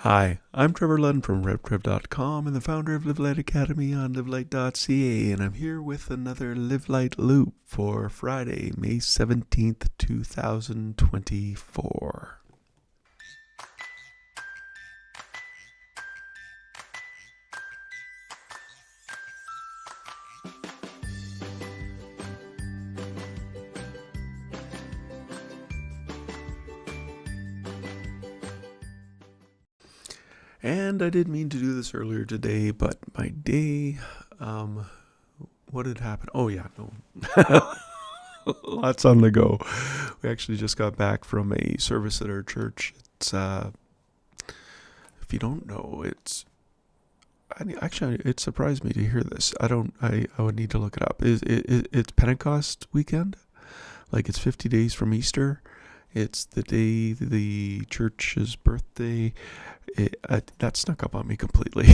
Hi, I'm Trevor Lund from RevTrev.com and the founder of Live Light Academy on LiveLight.ca, and I'm here with another Live Light Loop for Friday, May 17th, 2024. And I did mean to do this earlier today, but my day, what had happened? Oh yeah, no. Lots on the go. We actually just got back from a service at our church. It's, if you don't know, actually, it surprised me to hear this. I would need to look it up. It's Pentecost weekend? Like it's 50 days from Easter. It's the day the church's birthday. That snuck up on me completely.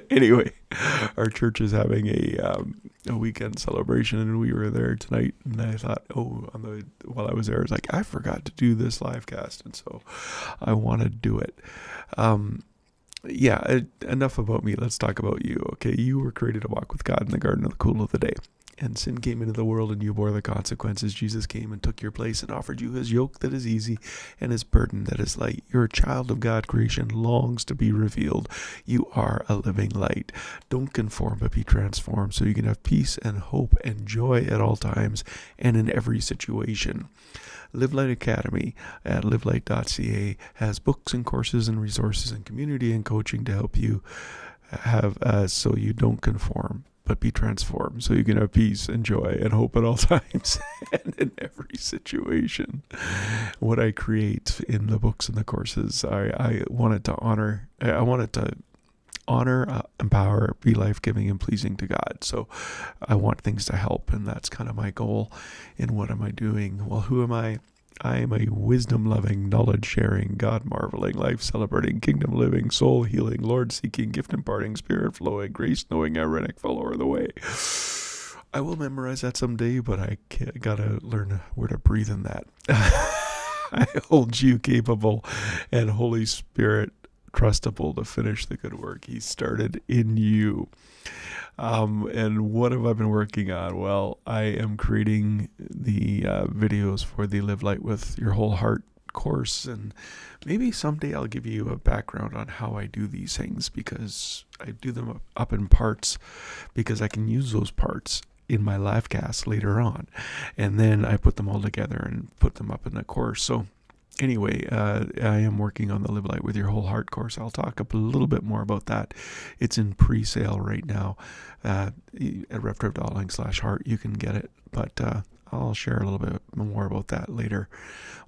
Anyway, our church is having a weekend celebration, and we were there tonight. And I thought, while I was there, I was like, I forgot to do this live cast, and so I want to do it. Enough about me. Let's talk about you. Okay, you were created to walk with God in the garden of the cool of the day. And sin came into the world and you bore the consequences. Jesus came and took your place and offered you his yoke that is easy and his burden that is light. You're a child of God. Creation longs to be revealed. You are a living light. Don't conform, but be transformed so you can have peace and hope and joy at all times and in every situation. Live Light Academy at livelight.ca has books and courses and resources and community and coaching to help you have so you don't conform, but be transformed so you can have peace and joy and hope at all times and in every situation. What I create in the books and the courses, I wanted to honor, empower, be life-giving and pleasing to God. So I want things to help, and that's kind of my goal. And what am I doing? Well, who am I? I am a wisdom-loving, knowledge-sharing, God-marveling, life-celebrating, kingdom-living, soul-healing, Lord-seeking, gift-imparting, spirit-flowing, grace-knowing, ironic follower of the way. I will memorize that someday, but I gotta learn where to breathe in that. I hold you capable and Holy Spirit trustable to finish the good work he started in you. And what have I been working on? Well, I am creating the videos for the Live Light with Your Whole Heart course, and maybe someday I'll give you a background on how I do these things, because I do them up in parts because I can use those parts in my live cast later on, and then I put them all together and put them up in the course. So anyway, I am working on the Live Light with Your Whole Heart course. I'll talk a little bit more about that. It's in pre-sale right now at RevTrev.link/heart. You can get it, but I'll share a little bit more about that later.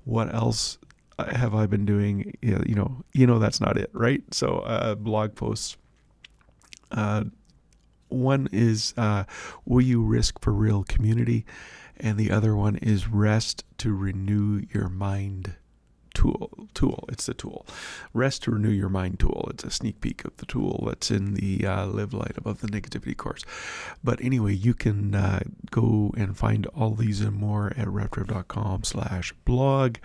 What else have I been doing? You know that's not it, right? So blog posts. One is Will You Risk for Real Community? And the other one is Rest to Renew Your Mind tool. It's the tool. Rest to Renew Your Mind tool. It's a sneak peek of the tool that's in the Live Light Above the Negativity course. But anyway, you can go and find all these and more at RevTrev.com/blog,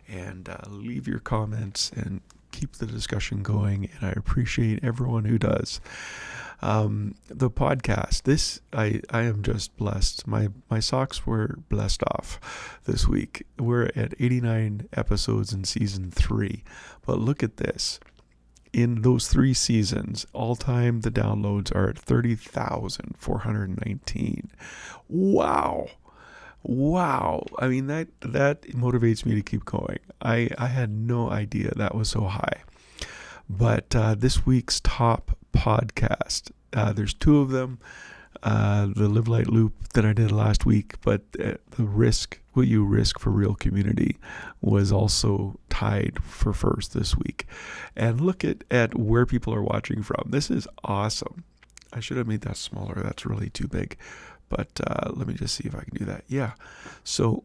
and leave your comments and keep the discussion going. And I appreciate everyone who does. The podcast, I am just blessed. My socks were blessed off this week. We're at 89 episodes in season 3, but look at this. In those 3 seasons, all time the downloads are at 30,419. Wow. I mean, that motivates me to keep going. I had no idea that was so high. But this week's top podcast, there's 2 of them. The Live Light Loop that I did last week, but Will You Risk for Real Community was also tied for first this week. And look at where people are watching from. This is awesome. I should have made that smaller. That's really too big. But let me just see if I can do that. Yeah. So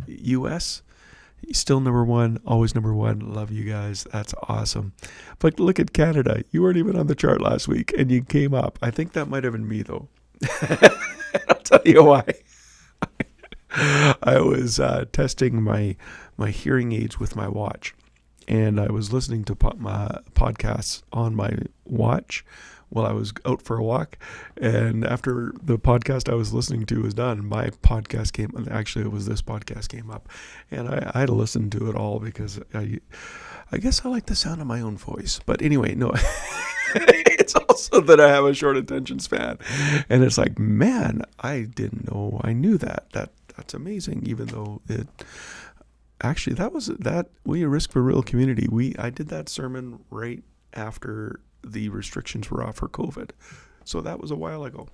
US, still number 1, always number 1. Love you guys. That's awesome. But look at Canada. You weren't even on the chart last week, and you came up. I think that might have been me, though. I'll tell you why. I was testing my hearing aids with my watch, and I was listening to my podcasts on my watch while I was out for a walk. And after the podcast I was listening to was done, my podcast it was this podcast came up, and I had to listen to it all because I guess I like the sound of my own voice. But anyway, no. It's also that I have a short attention span, and it's like, man, I didn't know I knew that. That's amazing. Even though it actually we Risk for Real community. I did that sermon right after the restrictions were off for COVID, so that was a while ago.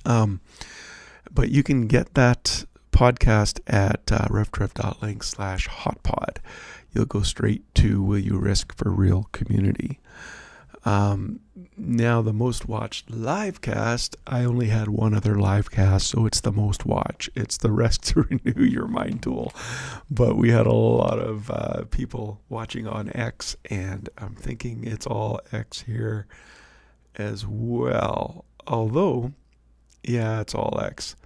But you can get that podcast at revtrev.link/hotpod. You'll go straight to Will You Risk for Real community. Now the most watched live cast, I only had one other live cast, so it's the most watched. It's the Rest to Renew Your Mind tool. But we had a lot of people watching on X, and I'm thinking it's all X here as well. Although, yeah, it's all X.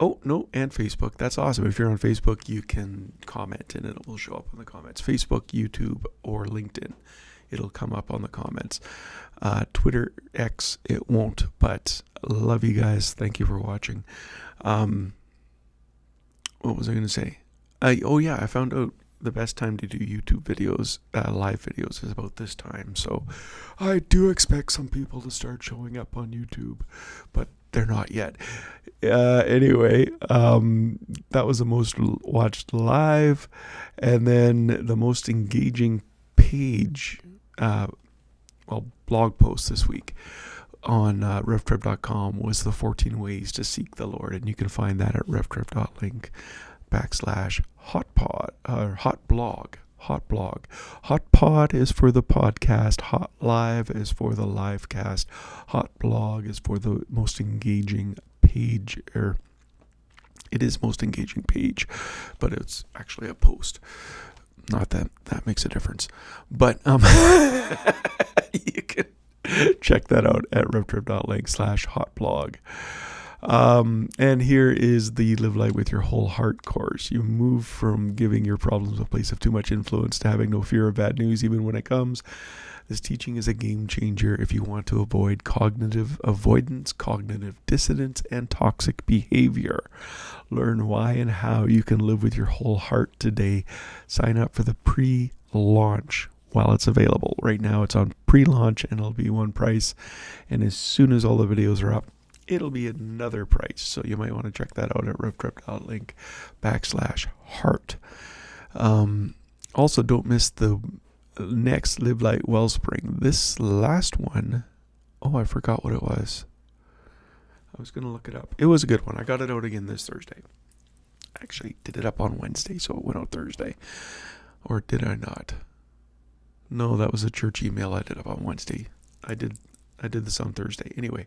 Oh, no, and Facebook. That's awesome. If you're on Facebook, you can comment and it will show up in the comments. Facebook, YouTube, or LinkedIn. It'll come up on the comments. Twitter, X, it won't, but love you guys. Thank you for watching. What was I going to say? I found out the best time to do YouTube videos, live videos, is about this time. So I do expect some people to start showing up on YouTube, but they're not yet. Anyway, that was the most watched live, and then the most engaging page, blog post this week on revtrev.com was the 14 ways to seek the Lord, and you can find that at revtrev.link/hotpod or hotblog. Hotpod is for the podcast. Hot Live is for the live cast. Hot blog is for the most engaging page, or it is most engaging page, but it's actually a post. Not that makes a difference, but you can check that out at revtrev.link/hotblog. And here is the Live Light with Your Whole Heart course. You move from giving your problems a place of too much influence to having no fear of bad news even when it comes. This teaching is a game changer if you want to avoid cognitive avoidance, cognitive dissonance, and toxic behavior. Learn why and how you can live with your whole heart today. Sign up for the pre-launch while it's available. Right now it's on pre-launch and it'll be one price. And as soon as all the videos are up, it'll be another price. So you might want to check that out at revtrev.link/heart. Also, don't miss the next Live Light Wellspring. This last one, I forgot what it was. I was going to look it up. It was a good one. I got it out again this Thursday. Actually, did it up on Wednesday, so it went out Thursday. Or did I not? No, that was a church email I did up on Wednesday. I did this on Thursday. Anyway,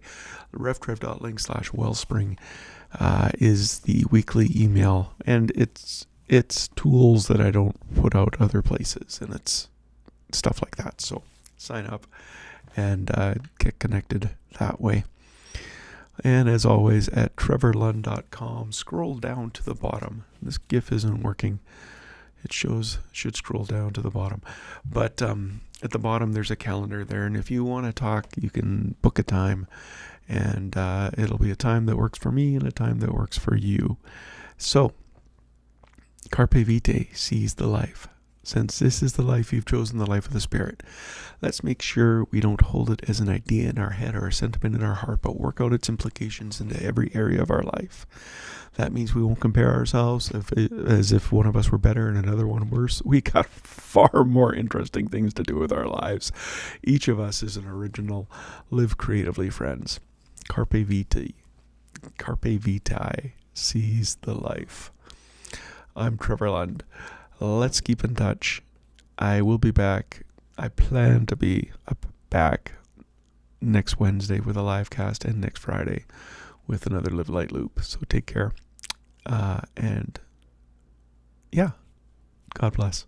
revtrev.link/wellspring is the weekly email, and it's tools that I don't put out other places, and it's stuff like that. So sign up and get connected that way. And as always, at trevorlund.com, scroll down to the bottom. This GIF isn't working. It should scroll down to the bottom. But at the bottom, there's a calendar there. And if you want to talk, you can book a time. And it'll be a time that works for me and a time that works for you. So, Carpe Vitae, seize the life. Since this is the life you've chosen, the life of the Spirit, let's make sure we don't hold it as an idea in our head or a sentiment in our heart, but work out its implications into every area of our life. That means we won't compare ourselves as if one of us were better and another one worse. We got far more interesting things to do with our lives. Each of us is an original. Live creatively, friends. Carpe Vitae. Carpe Vitae. Seize the life. I'm Trevor Lund. Let's keep in touch. I will be back. I plan to be back next Wednesday with a live cast and next Friday with another Live Light Loop. So take care. And yeah, God bless.